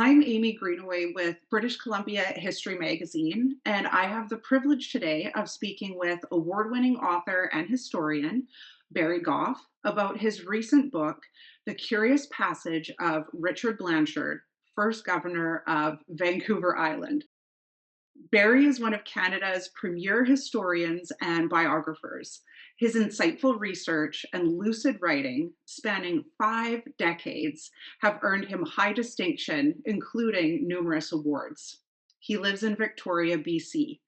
I'm Aimee Greenaway with British Columbia History Magazine, and I have the privilege today of speaking with award winning author and historian Barry Gough about his recent book, The Curious Passage of Richard Blanshard, first Governor of Vancouver Island. Barry is one of Canada's premier historians and biographers. His insightful research and lucid writing, spanning 5 decades, have earned him high distinction, including numerous awards. He lives in Victoria, BC.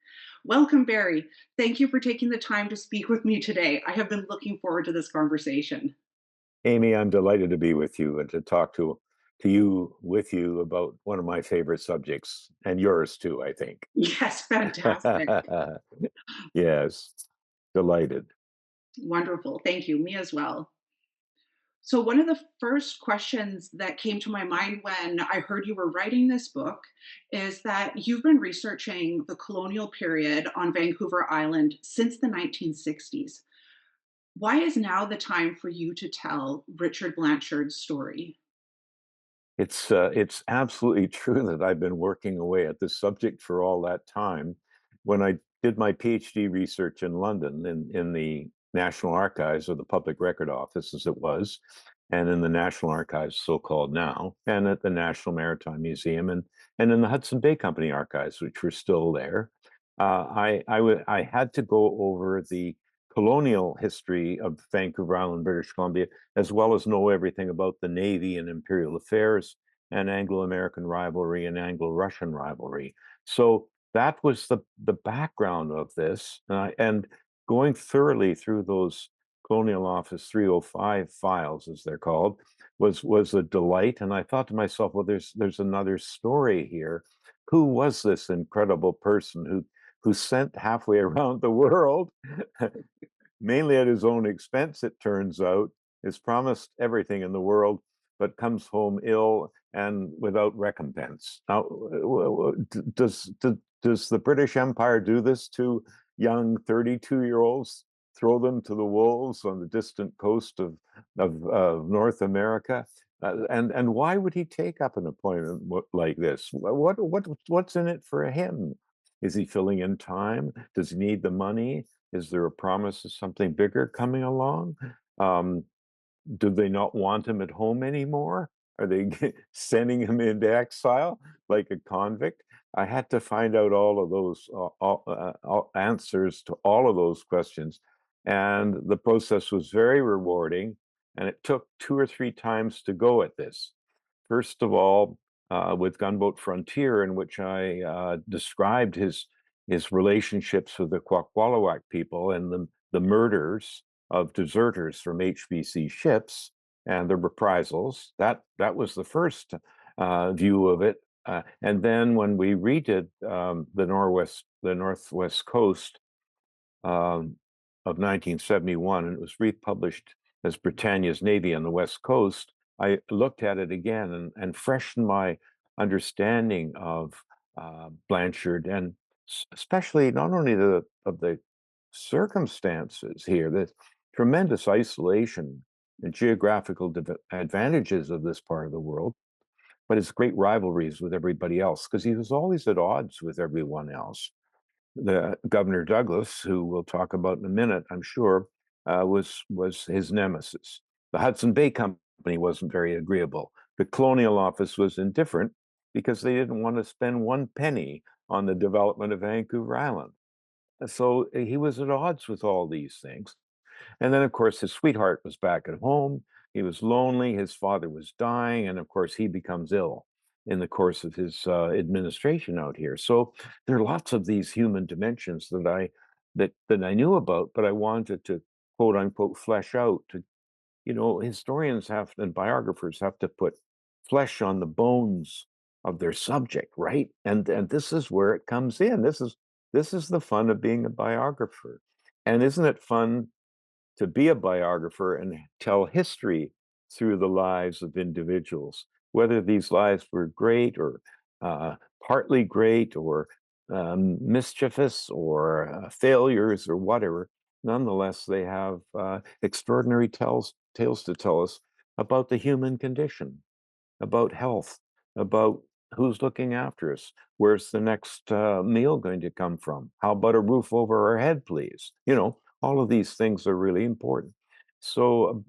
Welcome, Barry. Thank you for taking the time to speak with me today. I have been looking forward to this conversation. Aimee, I'm delighted to be with you and to talk to you with you about one of my favorite subjects and yours too, I think. Yes, fantastic. Yes, delighted. Wonderful. Thank you. Me as well. So, one of the first questions that came to my mind when I heard you were writing this book is that you've been researching the colonial period on Vancouver Island since the 1960s. Why is now the time for you to tell Richard Blanchard's story? It's absolutely true that I've been working away at this subject for all that time. When I did my PhD research in London in the National Archives, or the Public Record Office as it was, and in the National Archives, so-called now, and at the National Maritime Museum, and in the Hudson Bay Company archives, which were still there, I had to go over the colonial history of Vancouver Island, British Columbia, as well as know everything about the Navy and imperial affairs and Anglo-American rivalry and Anglo-Russian rivalry. So that was the background of this, and going thoroughly through those Colonial Office 305 files, as they're called, was a delight. And I thought to myself, well, there's another story here. Who was this incredible person who sent halfway around the world mainly at his own expense, it turns out, is promised everything in the world, but comes home ill and without recompense. Now, does the British Empire do this to young 32-year-olds, throw them to the wolves on the distant coast of North America? And why would he take up an appointment like this? What's in it for him? Is he filling in time? Does he need the money? Is there a promise of something bigger coming along? Um, do they not want him at home anymore? Are they sending him into exile like a convict? I had to find out all of those answers to all of those questions. And the process was very rewarding. And it took 2 or 3 times to go at this. First of all, with Gunboat Frontier, in which I described his relationships with the Kwakwalawak people and the murders of deserters from HBC ships and the reprisals. That was the first view of it. And then when we redid the Northwest Coast of 1971, and it was republished as Britannia's Navy on the West Coast, I looked at it again and freshened my understanding of Blanchard, and especially not only of the circumstances here, the tremendous isolation and geographical advantages of this part of the world, but his great rivalries with everybody else, because he was always at odds with everyone else. The Governor Douglas, who we'll talk about in a minute, I'm sure, was his nemesis. The Hudson Bay Company wasn't very agreeable. The Colonial Office was indifferent because they didn't want to spend one penny on the development of Vancouver Island. So he was at odds with all these things. And then, of course, his sweetheart was back at home. He was lonely. His father was dying. And of course, he becomes ill in the course of his administration out here. So there are lots of these human dimensions that I knew about, but I wanted to quote unquote flesh out. To historians have and biographers have to put flesh on the bones of their subject, right? And this is where it comes in. This is the fun of being a biographer. And isn't it fun to be a biographer and tell history through the lives of individuals, whether these lives were great or partly great or mischievous or failures or whatever. Nonetheless, they have extraordinary tales to tell us about the human condition, about health, about Who's looking after us? Where's the next meal going to come from? How about a roof over our head, please? All of these things are really important. So,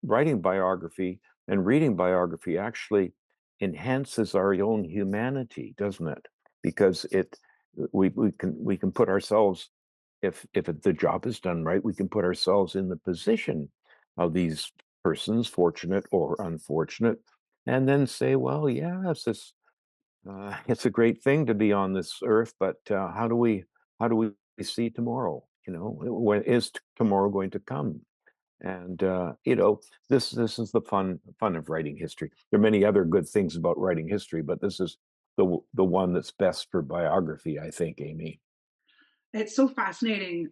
writing biography and reading biography actually enhances our own humanity, doesn't it? Because we can put ourselves, if the job is done right, we can put ourselves in the position of these persons, fortunate or unfortunate, and then say, well, yes, it's a great thing to be on this earth, but how do we see tomorrow? When is tomorrow going to come? And this is the fun of writing history. There are many other good things about writing history, but this is the one that's best for biography, I think, Amy. It's so fascinating,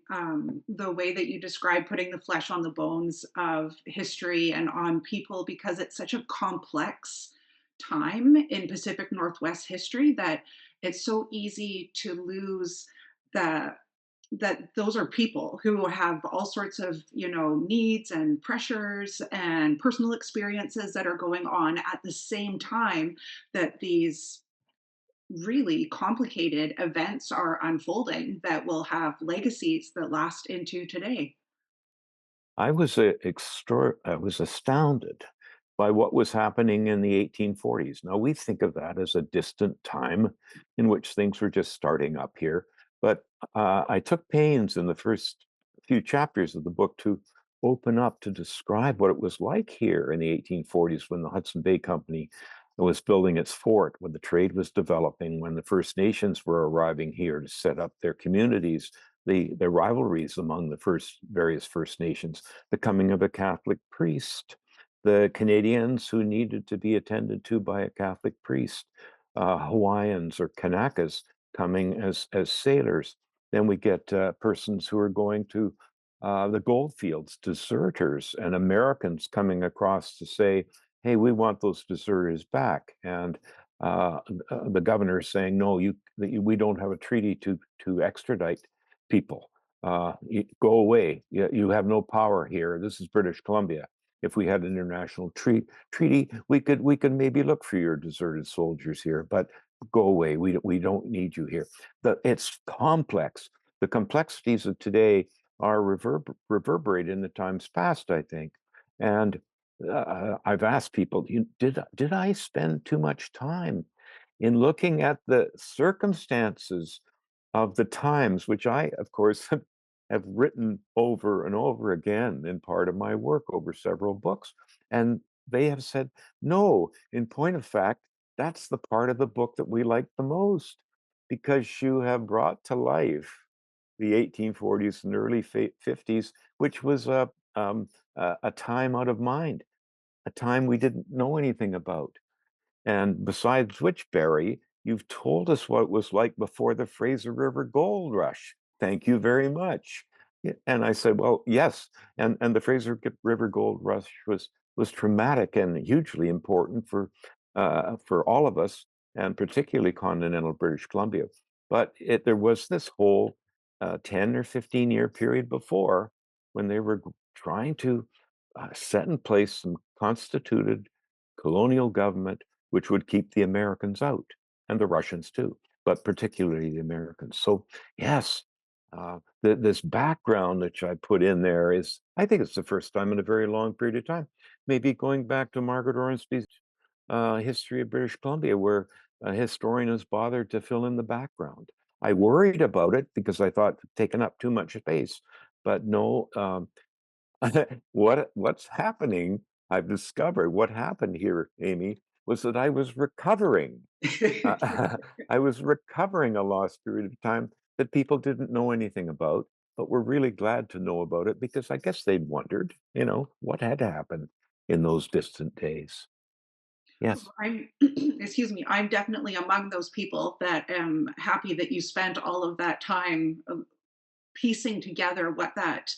the way that you describe putting the flesh on the bones of history and on people, because it's such a complex time in Pacific Northwest history that it's so easy to lose the that those are people who have all sorts of, needs and pressures and personal experiences that are going on at the same time that these really complicated events are unfolding that will have legacies that last into today. I was astounded by what was happening in the 1840s. Now we think of that as a distant time in which things were just starting up here, but I took pains in the first few chapters of the book to open up to describe what it was like here in the 1840s when the Hudson Bay Company was building its fort, when the trade was developing, when the First Nations were arriving here to set up their communities, the rivalries among the various First Nations, the coming of a Catholic priest, the Canadians who needed to be attended to by a Catholic priest, Hawaiians or Kanakas coming as sailors. Then we get persons who are going to the gold fields, deserters, and Americans coming across to say, "Hey, we want those deserters back." And the governor saying, "No, we don't have a treaty to extradite people. Go away. You have no power here. This is British Columbia. If we had an international treaty, we could maybe look for your deserted soldiers here, but go away. We don't need you here." It's complex. The complexities of today are reverberated in the times past, I think. And I've asked people, did I spend too much time in looking at the circumstances of the times, which I, of course, have written over and over again in part of my work over several books. And they have said, no, in point of fact, that's the part of the book that we like the most because you have brought to life the 1840s and early 50s, which was a time out of mind, a time we didn't know anything about. And besides which, Barry, you've told us what it was like before the Fraser River Gold Rush. Thank you very much. Yeah, and I said, well, yes. And the River Gold Rush was traumatic and hugely important for all of us, and particularly continental British Columbia. But there was this whole 10 or 15-year period before when they were trying to set in place some constituted colonial government which would keep the Americans out and the Russians too, but particularly the Americans. So, yes, this background that I put in there is, I think it's the first time in a very long period of time, maybe going back to Margaret Ormsby's History of British Columbia, where a historian has bothered to fill in the background. I worried about it because I thought taking up too much space, but no, what's happening, I've discovered what happened here, Amy, was that I was recovering. I was recovering a lost period of time that people didn't know anything about, but were really glad to know about it because I guess they'd wondered, what had happened in those distant days. Yes. I'm excuse me, I'm definitely among those people that am happy that you spent all of that time piecing together what that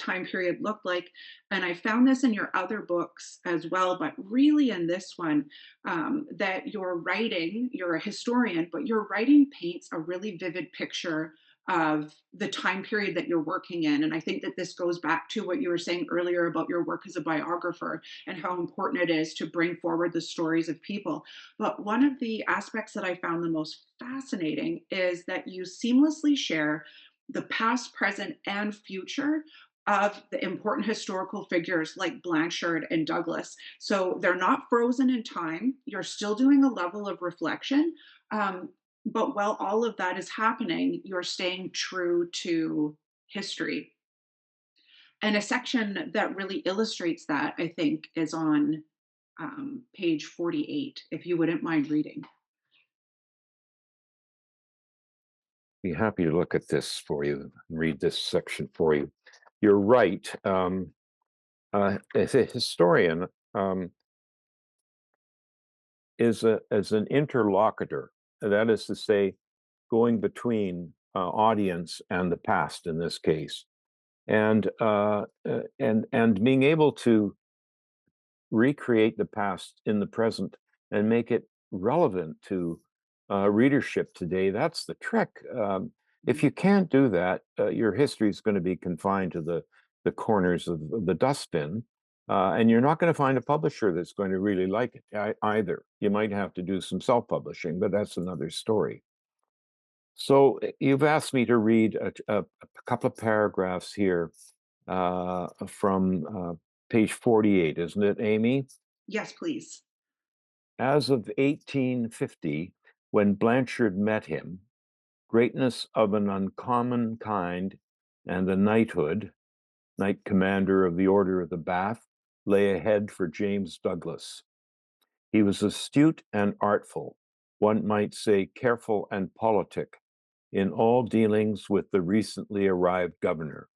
time period looked like. And I found this in your other books as well, but really in this one, that you're a historian, but your writing paints a really vivid picture of the time period that you're working in. And I think that this goes back to what you were saying earlier about your work as a biographer and how important it is to bring forward the stories of people. But one of the aspects that I found the most fascinating is that you seamlessly share the past, present, and future of the important historical figures like Blanshard and Douglas. So they're not frozen in time. You're still doing a level of reflection. Um, but while all of that is happening, you're staying true to history. And a section that really illustrates that, I think, is on page 48, if you wouldn't mind reading. Be happy to look at this for you and read this section for you. You're right. As a historian, um, as an interlocutor, that is to say, going between audience and the past in this case, and being able to recreate the past in the present and make it relevant to readership today. That's the trick. If you can't do that, your history is going to be confined to the corners of the dustbin, and you're not going to find a publisher that's going to really like it either. You might have to do some self-publishing, but that's another story. So you've asked me to read a couple of paragraphs here from page 48, isn't it, Aimee? Yes, please. As of 1850, when Blanshard met him, greatness of an uncommon kind and the knighthood, Knight Commander of the Order of the Bath, lay ahead for James Douglas. He was astute and artful, one might say careful and politic, in all dealings with the recently arrived governor.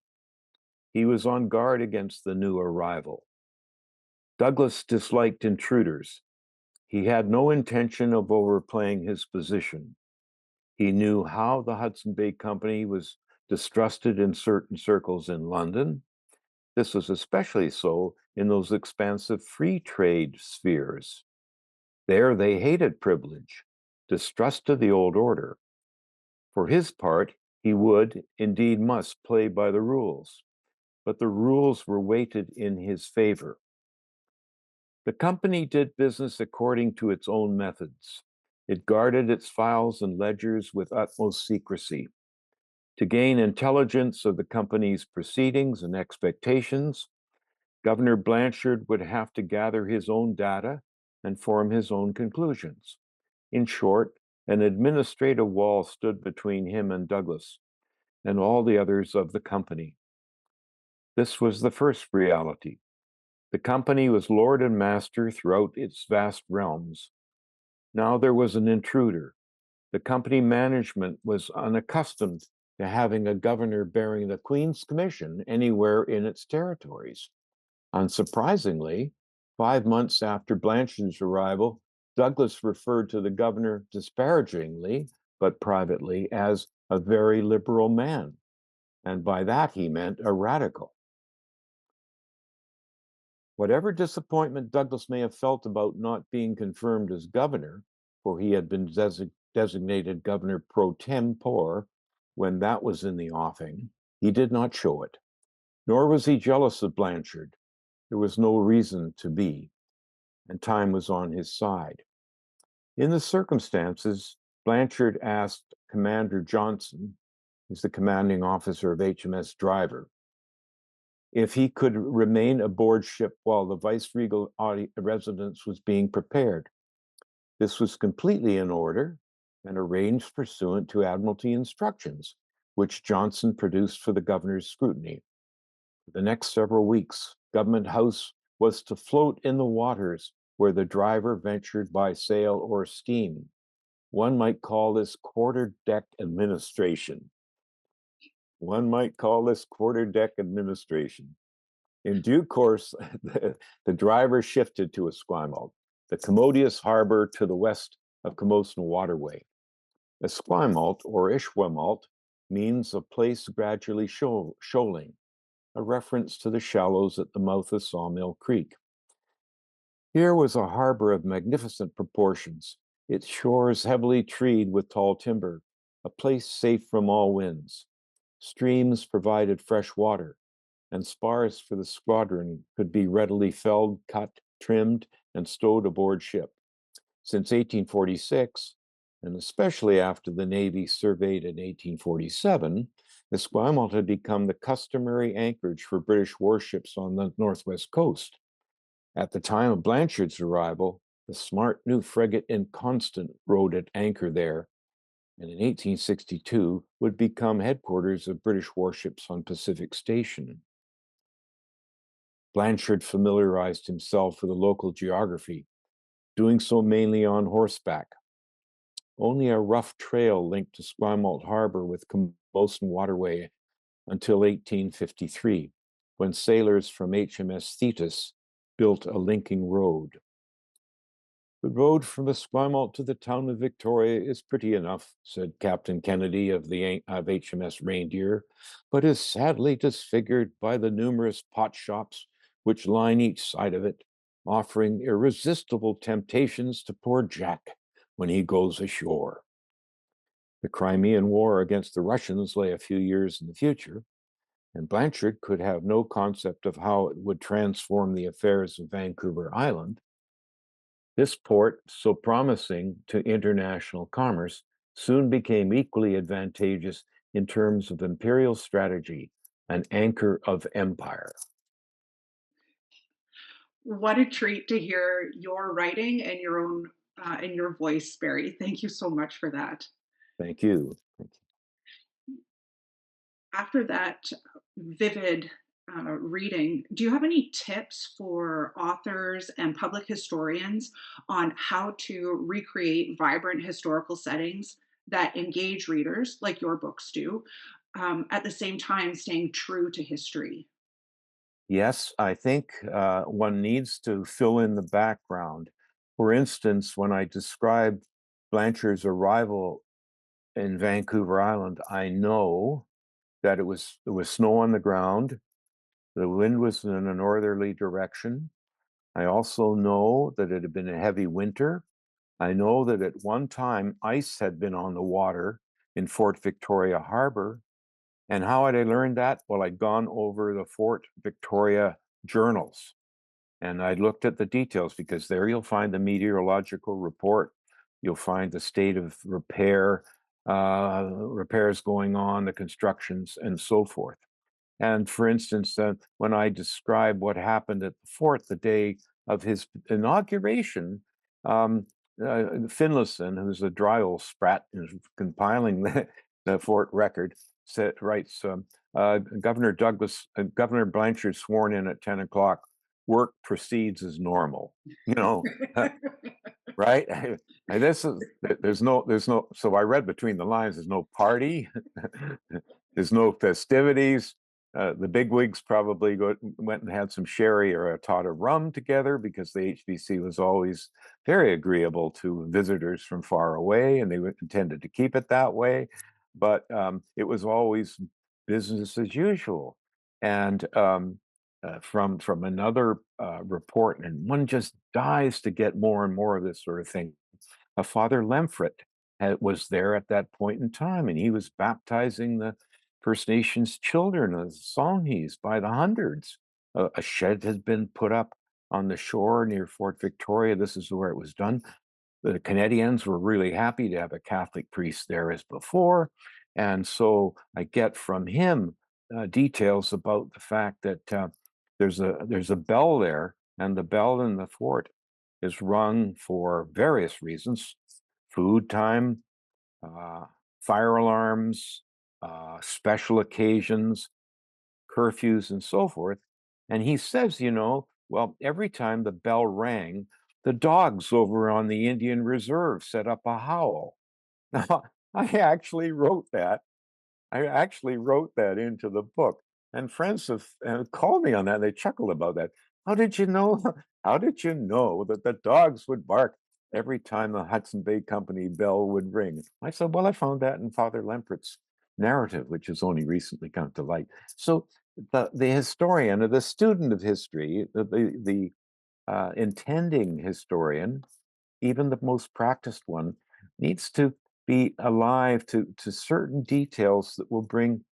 He was on guard against the new arrival. Douglas disliked intruders. He had no intention of overplaying his position. He knew how the Hudson Bay Company was distrusted in certain circles in London. This was especially so in those expansive free trade spheres. There they hated privilege, distrusted the old order. For his part, he would, indeed must, play by the rules, but the rules were weighted in his favor. The company did business according to its own methods. It guarded its files and ledgers with utmost secrecy. To gain intelligence of the company's proceedings and expectations, Governor Blanshard would have to gather his own data and form his own conclusions. In short, an administrative wall stood between him and Douglas and all the others of the company. This was the first reality. The company was lord and master throughout its vast realms. Now there was an intruder. The company management was unaccustomed to having a governor bearing the Queen's commission anywhere in its territories. Unsurprisingly, 5 months after Blanchard's arrival, Douglas referred to the governor disparagingly, but privately, as a very liberal man. And by that he meant a radical. Whatever disappointment Douglas may have felt about not being confirmed as governor, for he had been designated governor pro tempore when that was in the offing, he did not show it. Nor was he jealous of Blanshard. There was no reason to be, and time was on his side. In the circumstances, Blanshard asked Commander Johnson, who's the commanding officer of HMS Driver, if he could remain aboard ship while the viceregal residence was being prepared. This was completely in order and arranged pursuant to Admiralty instructions, which Johnson produced for the governor's scrutiny. For the next several weeks, Government House was to float in the waters where the driver ventured by sail or steam. One might call this quarter-deck administration. One might call this quarter-deck administration. In due course, the driver shifted to Esquimalt, the commodious harbor to the west of Camosun Waterway. Esquimalt, or Ishwamalt, means a place gradually shoaling, a reference to the shallows at the mouth of Sawmill Creek. Here was a harbor of magnificent proportions, its shores heavily treed with tall timber, a place safe from all winds. Streams provided fresh water, and spars for the squadron could be readily felled, cut, trimmed, and stowed aboard ship. Since 1846, and especially after the Navy surveyed in 1847, Esquimalt had become the customary anchorage for British warships on the northwest coast. At the time of Blanshard's arrival, the smart new frigate Inconstant rode at anchor there, and in 1862 would become headquarters of British warships on Pacific Station. Blanshard familiarized himself with the local geography, doing so mainly on horseback. Only a rough trail linked to Esquimalt Harbor with Camosun Waterway until 1853, when sailors from HMS Thetis built a linking road. The road from Esquimalt to the town of Victoria is pretty enough, said Captain Kennedy of HMS Reindeer, but is sadly disfigured by the numerous pot shops which line each side of it, offering irresistible temptations to poor Jack when he goes ashore. The Crimean War against the Russians lay a few years in the future, and Blanshard could have no concept of how it would transform the affairs of Vancouver Island. This port, so promising to international commerce, soon became equally advantageous in terms of imperial strategy, an anchor of empire. What a treat to hear your writing and your own in your voice, Barry. Thank you so much for that. Thank you. After that vivid reading, do you have any tips for authors and public historians on how to recreate vibrant historical settings that engage readers, like your books do, at the same time staying true to history? Yes, I think one needs to fill in the background. For instance, when I describe Blanchard's arrival in Vancouver Island, I know that there was snow on the ground. The wind was in a northerly direction. I also know that it had been a heavy winter. I know that at one time ice had been on the water in Fort Victoria Harbor. And how had I learned that? Well, I'd gone over the Fort Victoria journals and I looked at the details because there you'll find the meteorological report. You'll find the state of repairs going on, the constructions, and so forth. And for instance, when I describe what happened at the fort the day of his inauguration, Finlayson, who's a dry old sprat, is compiling the fort record, writes, Governor Blanchard sworn in at 10 o'clock. Work proceeds as normal. You know, right? And this is there's no. So I read between the lines. There's no party. There's no festivities. The bigwigs probably went and had some sherry or a tot of rum together because the HBC was always very agreeable to visitors from far away, and they intended to keep it that way. But it was always business as usual. And from another report, and one just dies to get more and more of this sort of thing. Father Lemfrit was there at that point in time, and he was baptizing the First Nations children, the Songhees, by the hundreds. A shed has been put up on the shore near Fort Victoria. This is where it was done. The Canadians were really happy to have a Catholic priest there as before. And so I get from him details about the fact that there's a bell there, and the bell in the fort is rung for various reasons: food time, uh, fire alarms, special occasions, curfews, and so forth. And he says, well, every time the bell rang, the dogs over on the Indian Reserve set up a howl. Now, I actually wrote that I actually wrote that into the book, and friends have called me on that. They chuckled about that. How did you know? How did you know that the dogs would bark every time the Hudson Bay Company bell would ring? I said, well, I found that in Father Lempert's narrative, which has only recently come to light. So the historian or the student of history, the intending historian, even the most practiced one, needs to be alive to certain details that will bring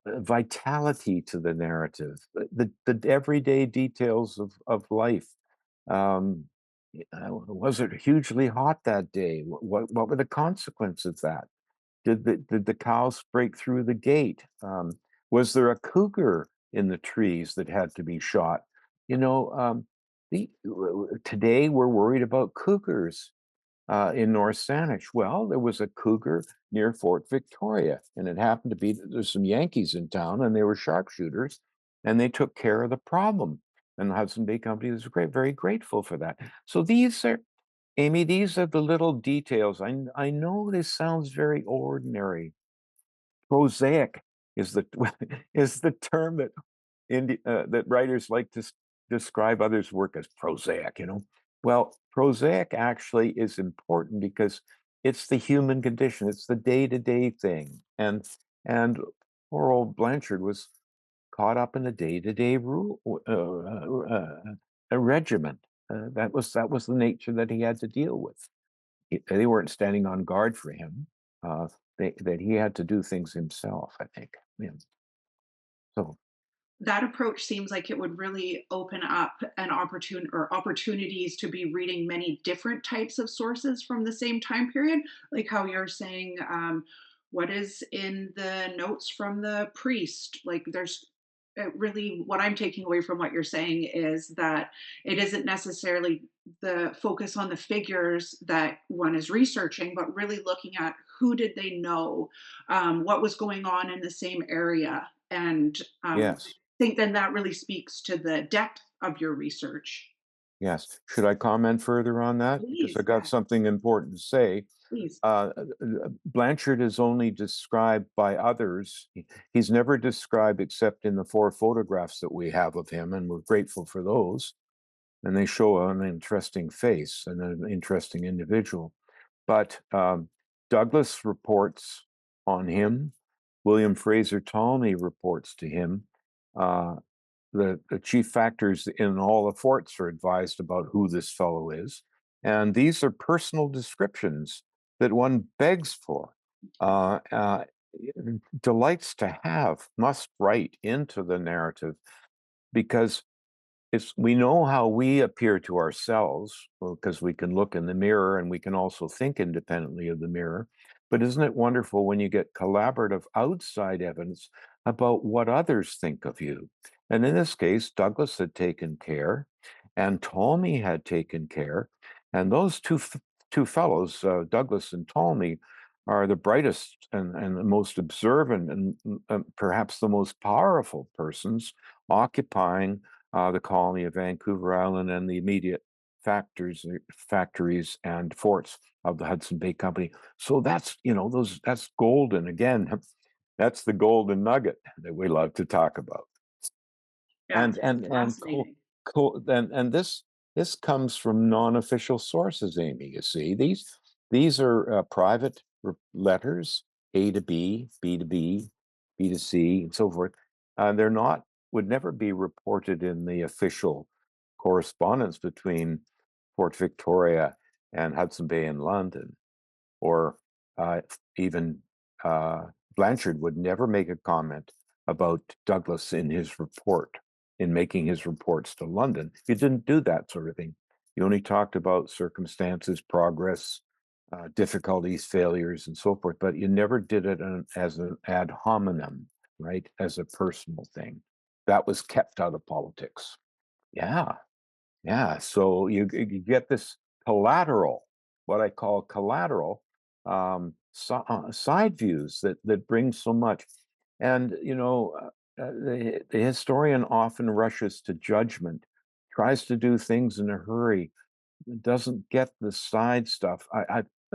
vitality to the narrative, the everyday details of life. Um, was it hugely hot that day? What were the consequences of that? Did the cows break through the gate? Was there a cougar in the trees that had to be shot? You know, today we're worried about cougars in North Saanich. Well, there was a cougar near Fort Victoria, and it happened to be that there's some Yankees in town, and they were sharpshooters, and they took care of the problem. And the Hudson Bay Company was very grateful for that. So these are, Aimee, these are the little details. I know this sounds very ordinary. Prosaic is the is the term that that writers like to describe others' work as prosaic, you know? Well, prosaic actually is important because it's the human condition, it's the day-to-day thing, and poor old Blanshard was caught up in the day-to-day rule a regiment. That was the nature that he had to deal with. They weren't standing on guard for him. That he had to do things himself, I think. Yeah. So That approach seems like it would really open up an opportune or opportunities to be reading many different types of sources from the same time period, like how you're saying, what is in the notes from the priest. Like there's really what I'm taking away from what you're saying is that it isn't necessarily the focus on the figures that one is researching, but really looking at who did they know, what was going on in the same area, and yes, think then that really speaks to the depth of your research. yes. Should I comment further on that? Because I Please, got yes, something important to say. please. Blanchard is only described by others. He's never described except in the 4 photographs that we have of him, and we're grateful for those. And they show an interesting face and an interesting individual. But Douglas reports on him. William Fraser Ptolemy reports to him. Uh, the chief factors in all the forts are advised about who this fellow is. And these are personal descriptions that one begs for, uh, uh, delights to have, must write into the narrative, because we know how we appear to ourselves because we can look in the mirror and we can also think independently of the mirror. But isn't it wonderful when you get collaborative outside evidence about what others think of you? And in this case, Douglas had taken care, and Ptolemy had taken care, and those two fellows, Douglas and Ptolemy, are the brightest and the most observant and perhaps the most powerful persons occupying the colony of Vancouver Island and the immediate factories and forts of the Hudson Bay Company. So that's golden. Again, that's the golden nugget that we love to talk about. Yeah, And it's and and co- fascinating. and this comes from non-official sources, Aimee. You see, these are private letters, A to B, B to B, B to C, and so forth. They're not would never be reported in the official correspondence between Fort Victoria and Hudson Bay and London, or even Blanchard would never make a comment about Douglas in his report, in making his reports to London. You didn't do that sort of thing. You only talked about circumstances, progress, difficulties, failures, and so forth, but you never did it as an ad hominem, right? As a personal thing. That was kept out of politics. Yeah. Yeah, so you get this collateral, what I call collateral, side views that bring so much. And the historian often rushes to judgment, tries to do things in a hurry, doesn't get the side stuff.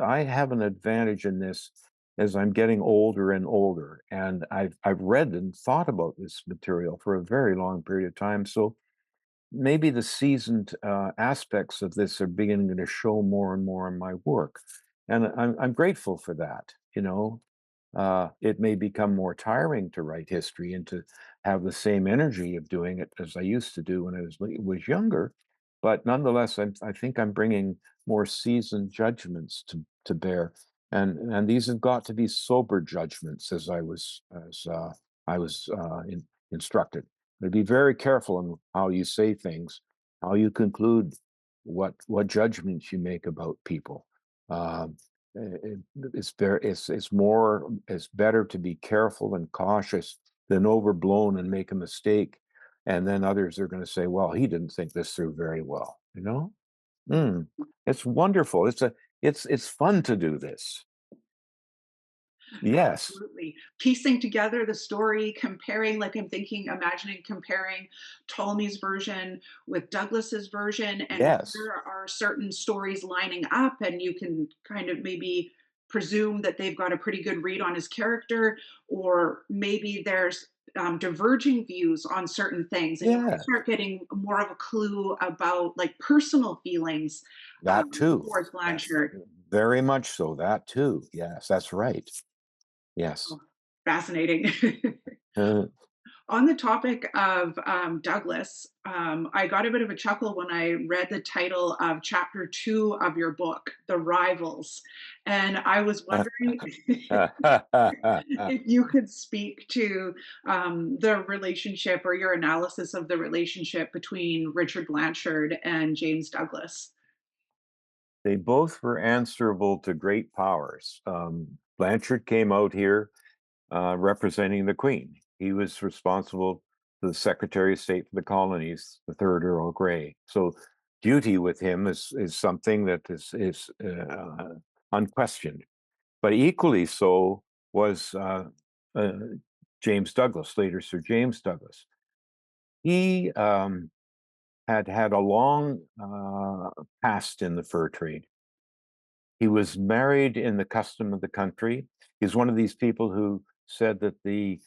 I have an advantage in this as I'm getting older and older, and I've read and thought about this material for a very long period of time. So maybe the seasoned aspects of this are beginning to show more and more in my work, and I'm grateful for that. It may become more tiring to write history and to have the same energy of doing it as I used to do when I was younger, but nonetheless, I think I'm bringing more seasoned judgments to bear. And these have got to be sober judgments, as I was instructed. But be very careful in how you say things, how you conclude, what judgments you make about people. Um, it's better to be careful and cautious than overblown and make a mistake, and then others are going to say, "Well, he didn't think this through very well." You know, mm, it's wonderful. It's fun to do this. Yes, Absolutely. Piecing together the story, comparing, like I'm thinking, imagining comparing Ptolemy's version with Douglas's version, and yes, whether are certain stories lining up, and you can kind of maybe presume that they've got a pretty good read on his character, or maybe there's diverging views on certain things, and you might yeah. start getting more of a clue about like personal feelings That too. towards Yes, Blanchard. very much so. That too. Yes, that's right. Yes. Oh, fascinating. Uh, On the topic of Douglas, I got a bit of a chuckle when I read the title of chapter 2 of your book, The Rivals. And I was wondering if you could speak to the relationship or your analysis of the relationship between Richard Blanchard and James Douglas. they both were answerable to great powers. Blanchard came out here representing the Queen. He was responsible to the Secretary of State for the Colonies, the third Earl Grey. So duty with him is something that is unquestioned. But equally so was uh, James Douglas, later Sir James Douglas. He had had a long past in the fur trade. He was married in the custom of the country. He's one of these people who said that the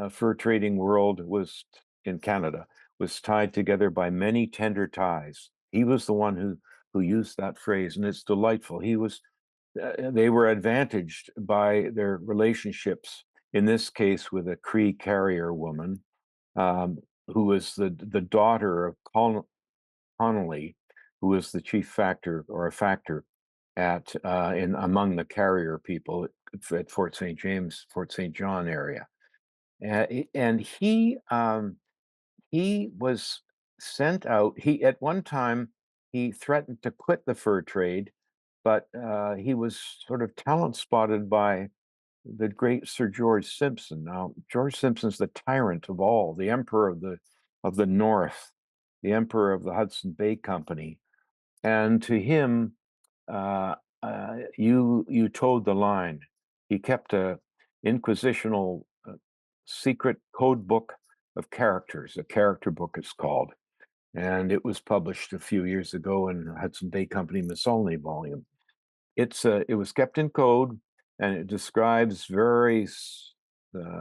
fur trading world was in Canada was tied together by many tender ties. He was the one who used that phrase, and it's delightful. They were advantaged by their relationships. In this case, with a Cree carrier woman, um, who was the daughter of Connolly, who was the chief factor or a factor at in among the carrier people at Fort St. James, Fort St. John area, and he was sent out. He at one time he threatened to quit the fur trade, but he was sort of talent spotted by the great Sir George Simpson. Now, George Simpson's the tyrant of all, the emperor of the North, the emperor of the Hudson Bay Company, and to him, you towed the line. He kept a inquisitional secret code book of characters. A character book is called, and it was published a few years ago in Hudson Bay Company Miscellany volume. It was kept in code, and it describes very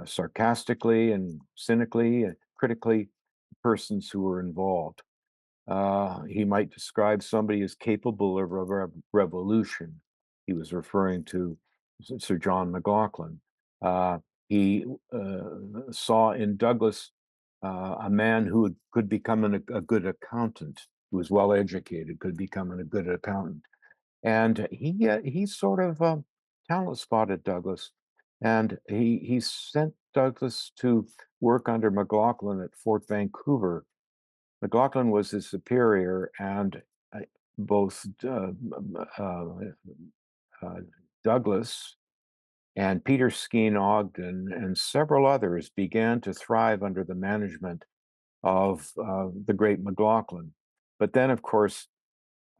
sarcastically and cynically and critically persons who were involved. He might describe somebody as capable of a revolution. He was referring to Sir John McLaughlin. Uh, he saw in Douglas a man who could become a good accountant, who was well educated, could become a good accountant. And he sort of talent spotted Douglas, and he sent Douglas to work under McLaughlin at Fort Vancouver. McLaughlin was his superior, and both uh, Douglas and Peter Skeen Ogden and several others began to thrive under the management of the great McLaughlin. But then, of course,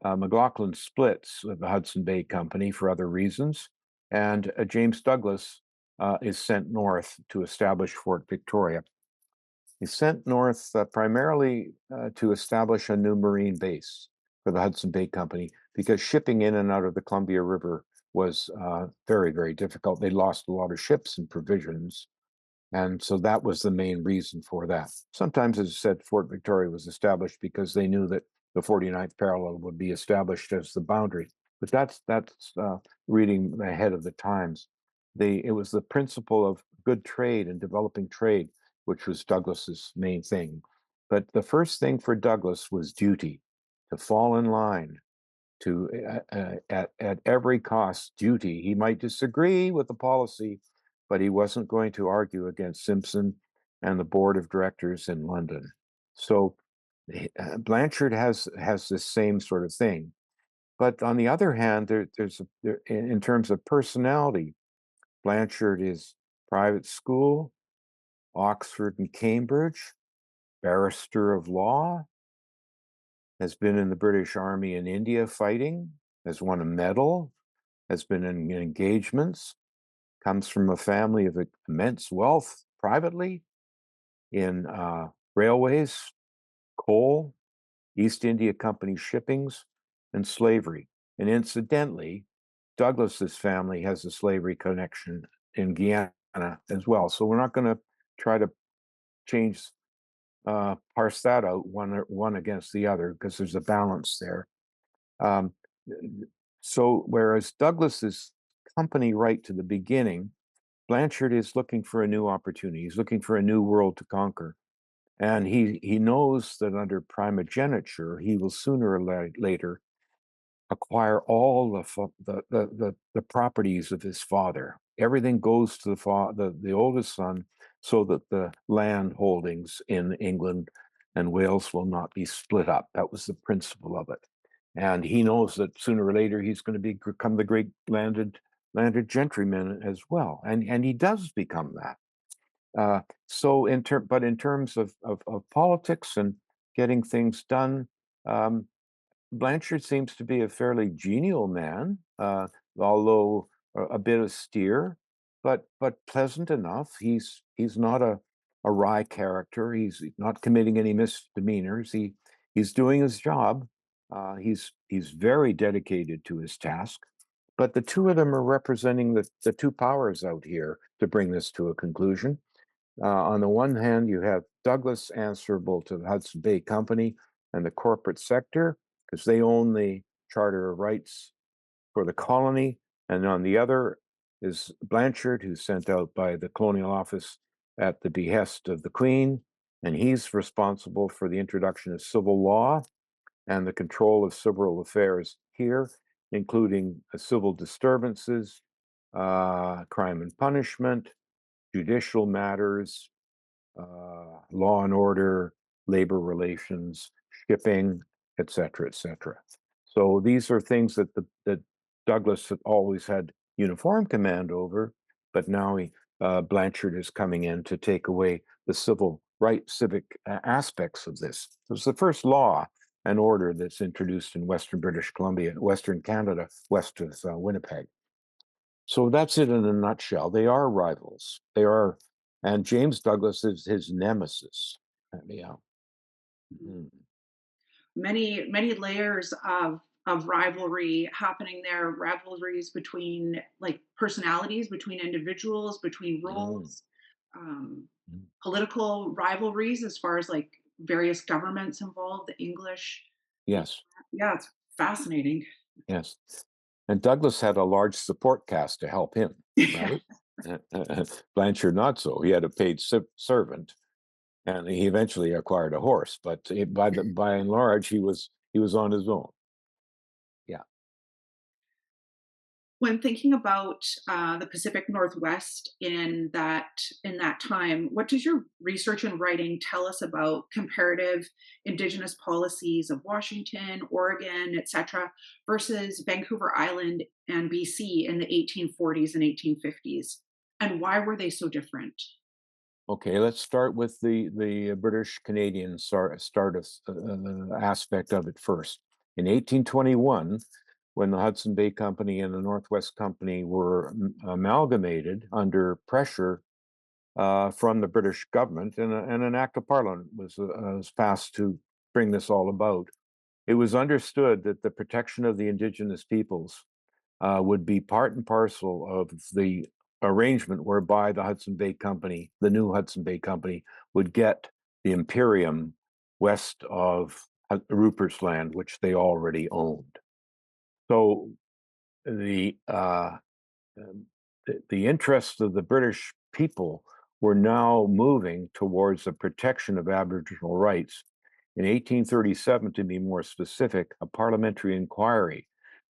McLaughlin splits with the Hudson Bay Company for other reasons, and James Douglas is sent north to establish Fort Victoria. He's sent north primarily to establish a new marine base for the Hudson Bay Company because shipping in and out of the Columbia River was very, very difficult. They lost a lot of ships and provisions. And so that was the main reason for that. Sometimes, as I said, Fort Victoria was established because they knew that the 49th parallel would be established as the boundary. But that's reading ahead of the times. It was the principle of good trade and developing trade, which was Douglas's main thing. But the first thing for Douglas was duty, to fall in line, to at every cost duty. He might disagree with the policy, but he wasn't going to argue against Simpson and the board of directors in London. So Blanshard has this same sort of thing. But on the other hand, in terms of personality, Blanshard is private school, Oxford and Cambridge, barrister of law, has been in the British Army in India fighting, has won a medal, has been in engagements, comes from a family of immense wealth privately in railways, coal, East India Company shippings, and slavery. And incidentally, Douglas's family has a slavery connection in Guyana as well. So we're not going to try to change, parse that out one against the other because there's a balance there. Um, so whereas Douglas is company right to the beginning, Blanshard is looking for a new opportunity. He's looking for a new world to conquer. And he knows that under primogeniture, he will sooner or later acquire all the properties of his father. Everything goes to the oldest son, so that the land holdings in England and Wales will not be split up. That was the principle of it. And he knows that sooner or later he's going to become the great landed gentryman as well. And he does become that. But in terms of politics and getting things done, um, Blanshard seems to be a fairly genial man, although a bit austere, but pleasant enough. He's not a wry character. He's not committing any misdemeanors. He's doing his job. He's very dedicated to his task. But the two of them are representing the two powers out here to bring this to a conclusion. On the one hand, you have Douglas answerable to the Hudson Bay Company and the corporate sector because they own the Charter of Rights for the colony. And on the other is Blanshard, who's sent out by the Colonial Office at the behest of the Queen. And he's responsible for the introduction of civil law and the control of civil affairs here, including civil disturbances, crime and punishment, judicial matters, law and order, labor relations, shipping, et cetera, et cetera. So these are things that Douglas had always had uniform command over, but now Blanshard is coming in to take away the civic aspects of this. So it's the first law and order that's introduced in Western British Columbia, Western Canada, west of Winnipeg. So that's it in a nutshell. They are rivals. And James Douglas is his nemesis. Yeah. Mhm. Many layers of rivalry happening there, rivalries between like personalities, between individuals, between Mm, roles, um, mm. political rivalries as far as like various governments involved, the English. Yes, Yeah, it's fascinating. yes. And Douglas had a large support cast to help him, right? Blanchard not so. He had a paid servant, and he eventually acquired a horse. But by and large, he was on his own. Yeah. When thinking about the Pacific Northwest in that time, what does your research and writing tell us about comparative Indigenous policies of Washington, Oregon, etc., versus Vancouver Island and BC in the 1840s and 1850s, and why were they so different? Okay, let's start with the British Canadian aspect of it first. In 1821, when the Hudson Bay Company and the Northwest Company were amalgamated under pressure from the British government, and an act of parliament was passed to bring this all about. It was understood that the protection of the Indigenous peoples would be part and parcel of the arrangement whereby the Hudson Bay Company, the new Hudson Bay Company, would get the Imperium west of Rupert's Land, which they already owned. So the uh, um, the interests of the British people were now moving towards the protection of Aboriginal rights. In 1837, to be more specific, a parliamentary inquiry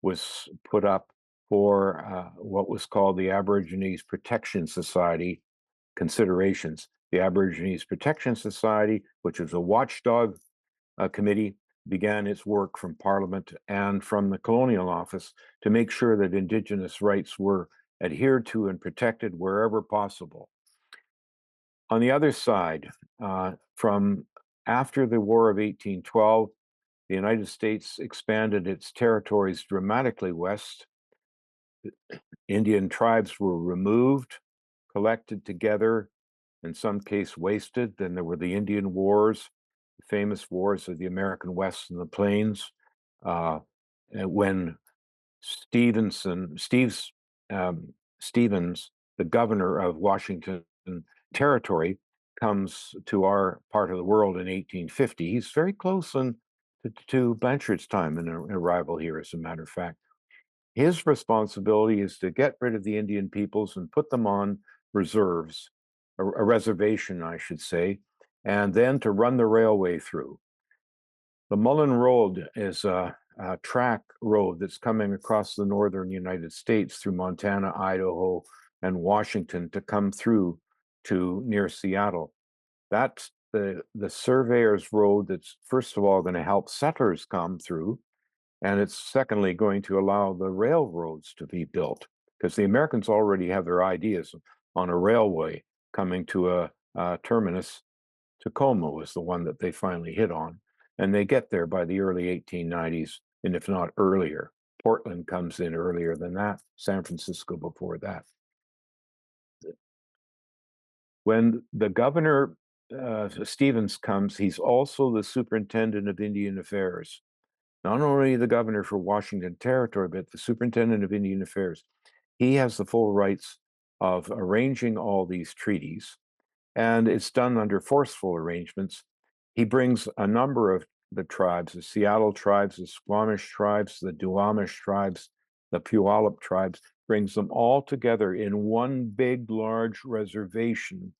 was put up for what was called the Aborigines Protection Society considerations. The Aborigines Protection Society, which is a watchdog committee, began its work from Parliament and from the Colonial Office to make sure that Indigenous rights were adhered to and protected wherever possible. On the other side, from after the War of 1812, the United States expanded its territories dramatically west. Indian tribes were removed, collected together, in some case wasted. Then there were the Indian Wars, the famous wars of the American West and the Plains, when Steve's Stevens, the governor of Washington Territory, comes to our part of the world in 1850. He's very close to Blanshard's time in arrival here, as a matter of fact. His responsibility is to get rid of the Indian peoples and put them on reserves, a reservation, I should say, and then to run the railway through. The Mullen Road is a track road that's coming across the northern United States through Montana, Idaho, and Washington to come through to near Seattle. That's the surveyor's road that's first of all going to help settlers come through, and it's secondly going to allow the railroads to be built, because the Americans already have their ideas on a railway coming to a terminus. Tacoma was the one that they finally hit on, and they get there by the early 1890s, and if not earlier. Portland comes in earlier than that, San Francisco before that. When the governor, Stevens, comes, he's also the superintendent of Indian Affairs. Not only the governor for Washington Territory, but the superintendent of Indian Affairs. He has the full rights of arranging all these treaties, and it's done under forceful arrangements. He brings a number of the tribes, the Seattle tribes, the Squamish tribes, the Duwamish tribes, the Puyallup tribes, brings them all together in one big, large reservation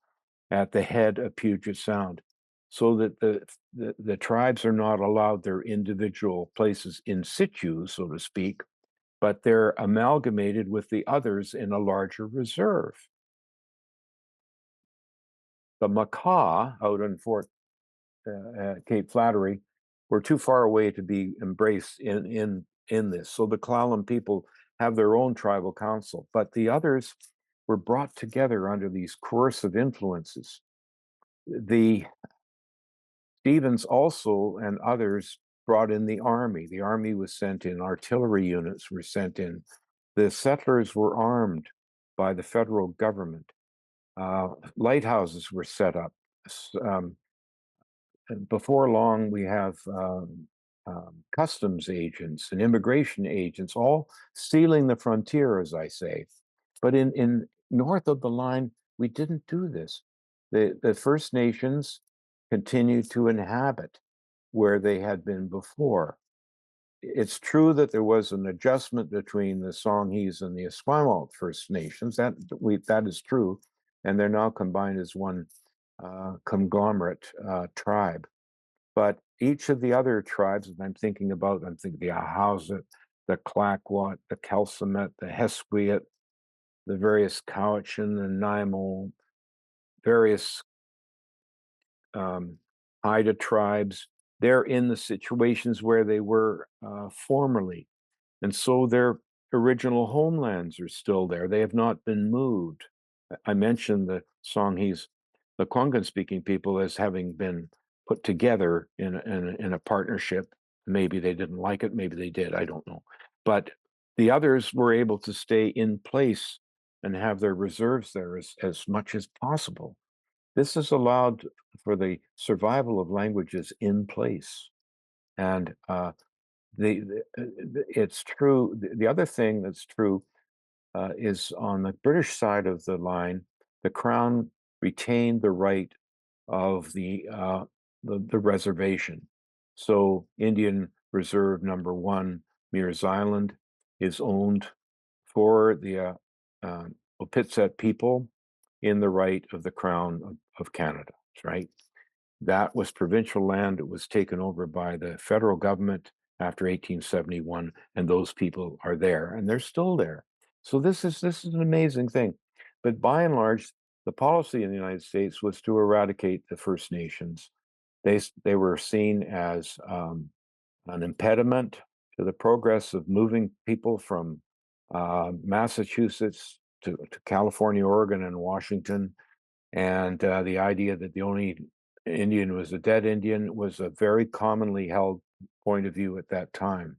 at the head of Puget Sound, so that the tribes are not allowed their individual places in situ, so to speak, but they're amalgamated with the others in a larger reserve. The Makah out in Cape Flattery were too far away to be embraced in this. So the Clallam people have their own tribal council, but the others were brought together under these coercive influences. The Stevens also and others brought in the army. The army was sent in, artillery units were sent in. The settlers were armed by the federal government. Lighthouses were set up. Um, and before long, we have customs agents and immigration agents all sealing the frontier, as I say. But in north of the line, we didn't do this. The First Nations continued to inhabit where they had been before. It's true that there was an adjustment between the Songhees and the Esquimalt First Nations. That is true, and they're now combined as one conglomerate tribe. But each of the other tribes that I'm thinking the Ahousaht, the Clayoquot, the Kelsomet, the Hesquiat, the various Cowichan and Nanaimo, various Haida tribes, they're in the situations where they were formerly. And so their original homelands are still there. They have not been moved. I mentioned the Songhees, the Kwanghan-speaking people, as having been put together in a partnership. Maybe they didn't like it, maybe they did, I don't know. But the others were able to stay in place and have their reserves there as much as possible. This has allowed for the survival of languages in place. And it's true. The other thing that's true is on the British side of the line, the Crown retained the right of the reservation. So Indian Reserve Number 1, Mears Island, is owned for the Opitset people in the right of the Crown of Canada, right? That was provincial land. It was taken over by the federal government after 1871, and those people are there, and they're still there. So this is an amazing thing. But by and large, the policy in the United States was to eradicate the First Nations. They were seen as an impediment to the progress of moving people from Massachusetts to California, Oregon, and Washington. And the idea that the only Indian was a dead Indian was a very commonly held point of view at that time.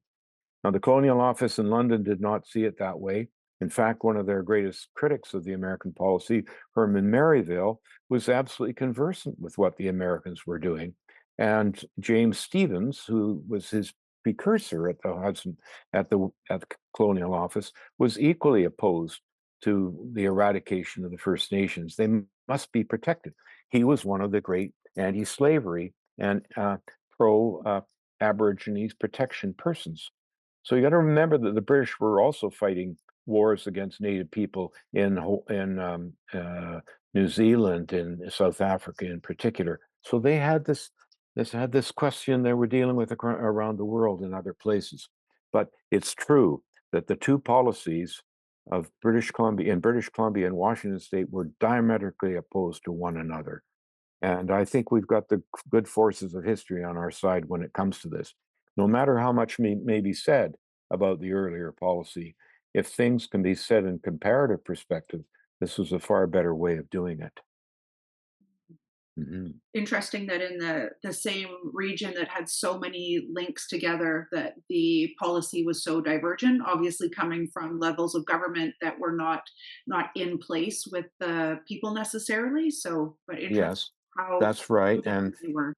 Now, the Colonial Office in London did not see it that way. In fact, one of their greatest critics of the American policy, Herman Merivale, was absolutely conversant with what the Americans were doing. And James Stephens, who was his precursor at the Hudson, at the Colonial Office, was equally opposed to the eradication of the First Nations. They must be protected. He was one of the great anti-slavery and pro-Aborigines protection persons. So you got to remember that the British were also fighting wars against Native people in New Zealand, in South Africa in particular. So they had this question they were dealing with around the world in other places. But it's true that the two policies of British Columbia and Washington State were diametrically opposed to one another. And I think we've got the good forces of history on our side when it comes to this. No matter how much may be said about the earlier policy, if things can be said in comparative perspective, this was a far better way of doing it. Mhm. Interesting that in the same region that had so many links together, that the policy was so divergent, obviously coming from levels of government that were not in place with the people necessarily. So, but interesting Yes, how that's right. And different they were.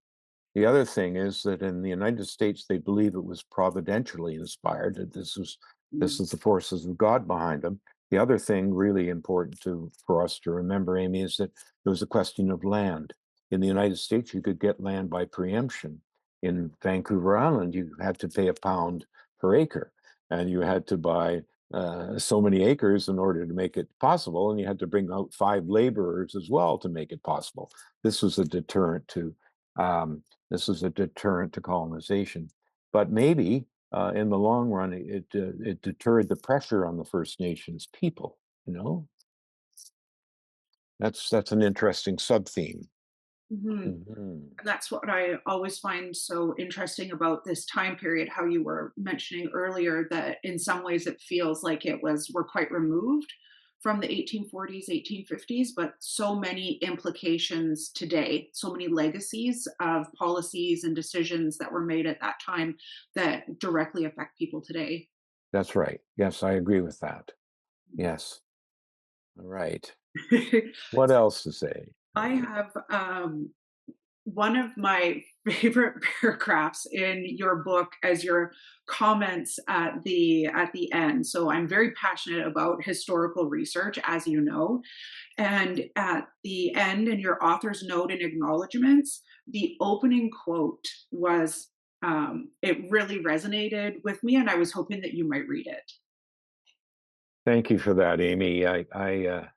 the other thing is that in the United States, they believe it was providentially inspired, that this Mm, is the forces of God behind them. The other thing really important for us to remember, Amy, is that there was a question of land. In the United States, you could get land by preemption. In Vancouver Island, you had to pay £1 per acre, and you had to buy so many acres in order to make it possible, and you had to bring out 5 laborers as well to make it possible. This was a deterrent to um, colonization. But maybe in the long run, it deterred the pressure on the First Nations people. You know, that's an interesting sub theme. mhm. Mhm. And that's what I always find so interesting about this time period, how you were mentioning earlier that in some ways it feels like we're quite removed from the 1840s, 1850s, but so many implications today, so many legacies of policies and decisions that were made at that time that directly affect people today. That's right. Yes, I agree with that. Yes. All right. What else to say? I have one of my favorite paragraphs in your book as your comments at the end. So I'm very passionate about historical research, as you know. And at the end, in your author's note and acknowledgments, the opening quote was it really resonated with me, and I was hoping that you might read it. Thank you for that, Amy. I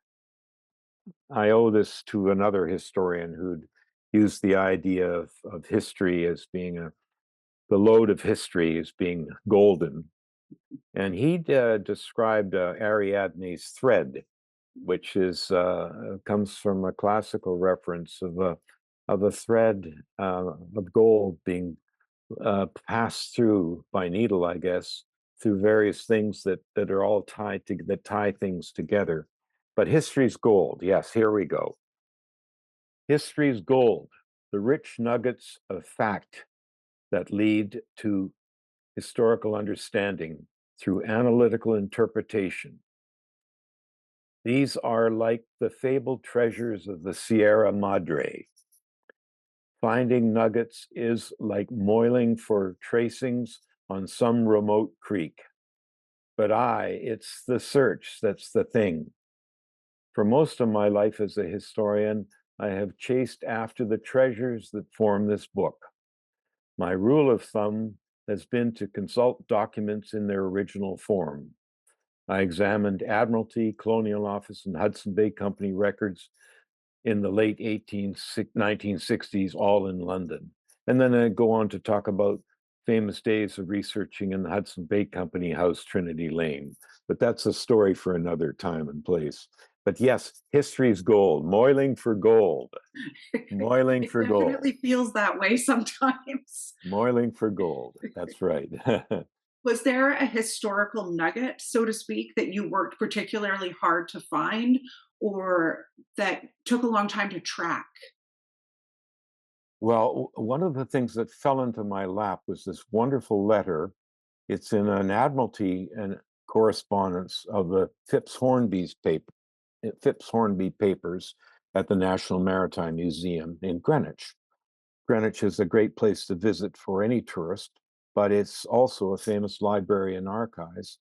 owe this to another historian who'd used the idea of history as being the load of history as being golden. And he described Ariadne's thread, which is comes from a classical reference of a thread of gold being passed through by needle, I guess, through various things that are all that tie things together. But history's gold. Yes, here we go. History's gold, the rich nuggets of fact that lead to historical understanding through analytical interpretation. These are like the fabled treasures of the Sierra Madre. Finding nuggets is like moiling for tracings on some remote creek. But it's the search that's the thing. For most of my life as a historian, I have chased after the treasures that form this book. My rule of thumb has been to consult documents in their original form. I examined Admiralty, Colonial Office, and Hudson Bay Company records in the late 1960s, all in London. And then I go on to talk about famous days of researching in the Hudson Bay Company House, Trinity Lane. But that's a story for another time and place. But yes, history's gold, moiling for gold, moiling It for gold, definitely feels that way sometimes. moiling for gold. That's right. Was there a historical nugget, so to speak, that you worked particularly hard to find or that took a long time to track? Well, one of the things that fell into my lap was this wonderful letter. It's in an Admiralty and correspondence of the Phipps Hornby papers at the National Maritime Museum in Greenwich. Greenwich is a great place to visit for any tourist, but it's also a famous library and archives.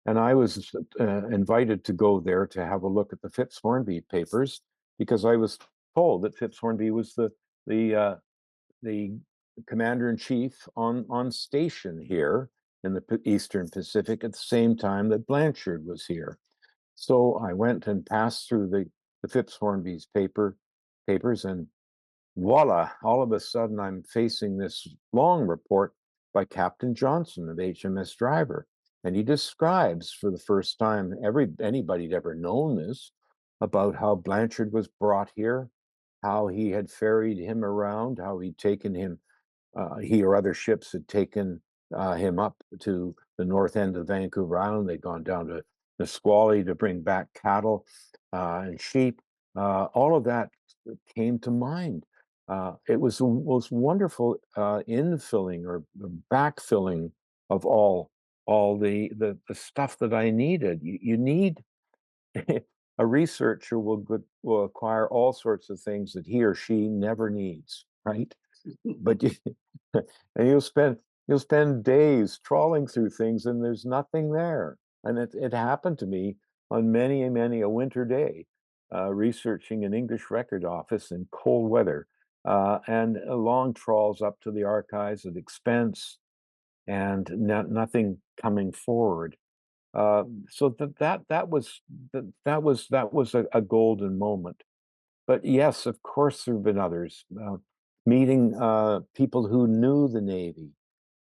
And I was invited to go there to have a look at the Phipps Hornby papers because I was told that Phipps Hornby was the the commander in chief on station here in the Eastern Pacific at the same time that Blanshard was here. So I went and passed through the Phipps Hornby's papers, and voila, all of a sudden I'm facing this long report by Captain Johnson of HMS Driver. And he describes for the first time, anybody'd ever known this, about how Blanchard was brought here, how he had ferried him around, how he'd taken him, he or other ships had taken him up to the north end of Vancouver Island. They'd gone down to Nisqually to bring back cattle and sheep. All of that came to mind. It was the most wonderful infilling or backfilling of all the stuff that I needed. You need a researcher will acquire all sorts of things that he or she never needs, right? But you, and you'll spend days trawling through things and there's nothing there. And it happened to me on many a winter day, researching an English record office in cold weather, and long trawls up to the archives at expense and nothing coming forward. So that was a golden moment. But yes, of course, there have been others. Meeting people who knew the Navy.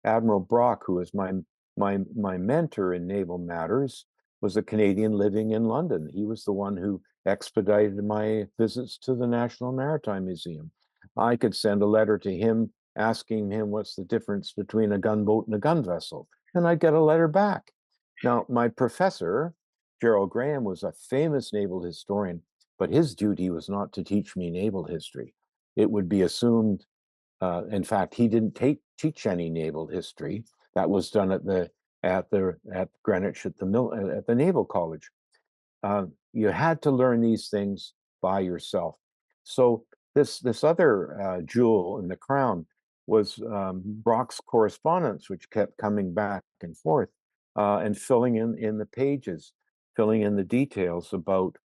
Admiral Brock, who was my mentor in naval matters, was a Canadian living in London. He was the one who expedited my visits to the National Maritime Museum. I could send a letter to him asking him what's the difference between a gunboat and a gun vessel, and I'd get a letter back. Now, my professor, Gerald Graham, was a famous naval historian, but his duty was not to teach me naval history. It would be assumed, in fact, he didn't teach any naval history. That was done at Greenwich at the Naval College. You had to learn these things by yourself. So this other jewel in the crown was Brock's correspondence, which kept coming back and forth and filling in the pages, filling in the details about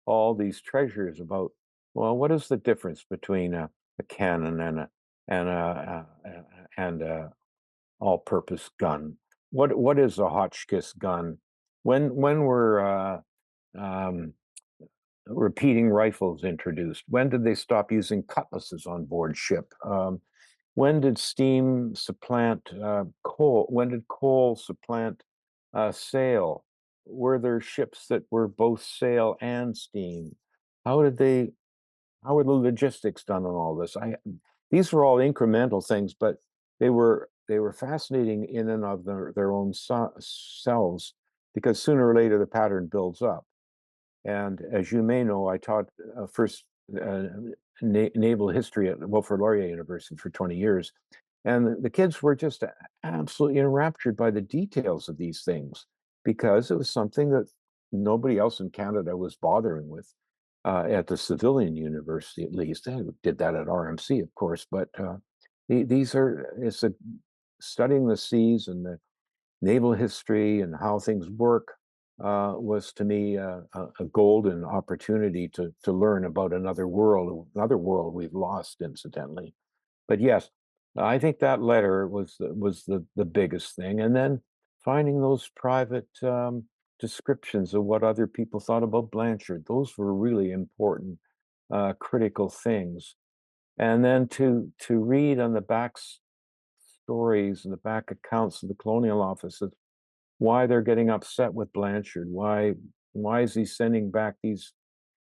all these treasures. About, well, what is the difference between a cannon and a all-purpose gun? What is a Hotchkiss gun? When were um, repeating rifles introduced? When did they stop using cutlasses on board ship? When did steam supplant coal? When did coal supplant sail? Were there ships that were both sail and steam? How did they? How were the logistics done on all this? These were all incremental things, but they were fascinating in and of their own selves because sooner or later the pattern builds up. And as you may know, I taught first naval history at Wilfrid Laurier University for 20 years. And the kids were just absolutely enraptured by the details of these things because it was something that nobody else in Canada was bothering with at the civilian university, at least. They did that at RMC, of course, but studying the seas and the naval history and how things work was to me a golden opportunity to learn about another world we've lost, incidentally. But yes, I think that letter was the biggest thing, and then finding those private descriptions of what other people thought about Blanchard. Those were really important, critical things. And then to read on the backs stories and the back accounts of the colonial offices, why they're getting upset with Blanshard. Why is he sending back these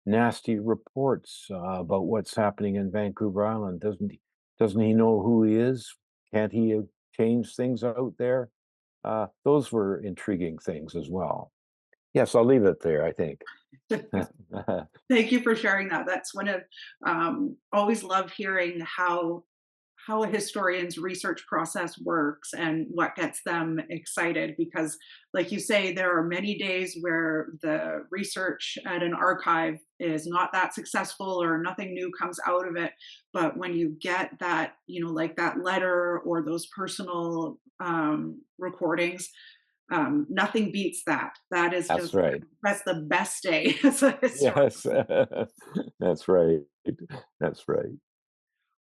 nasty reports about what's happening in Vancouver Island? Doesn't he know who he is? Can't he change things out there? Those were intriguing things as well. Yes, I'll leave it there, I think. Thank you for sharing that. That's one of always love hearing how a historian's research process works and what gets them excited because like you say there are many days where the research at an archive is not that successful or nothing new comes out of it, but when you get that, like that letter or those personal recordings, nothing beats that. That is That's just right. that's the best day as a historian. Yes. That's right. That's right.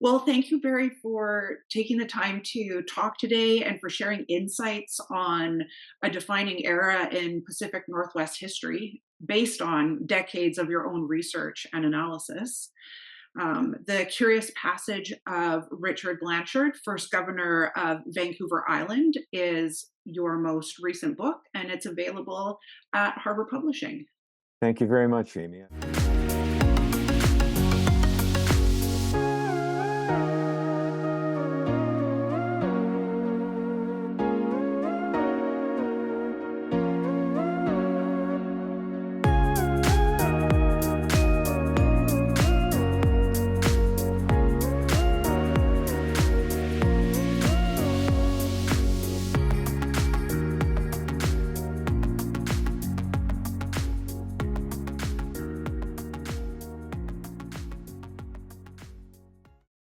Well, thank you, Barry, for taking the time to talk today and for sharing insights on a defining era in Pacific Northwest history based on decades of your own research and analysis. The Curious Passage of Richard Blanshard, first governor of Vancouver Island, is your most recent book, and it's available at Harbor Publishing. Thank you very much, Amy.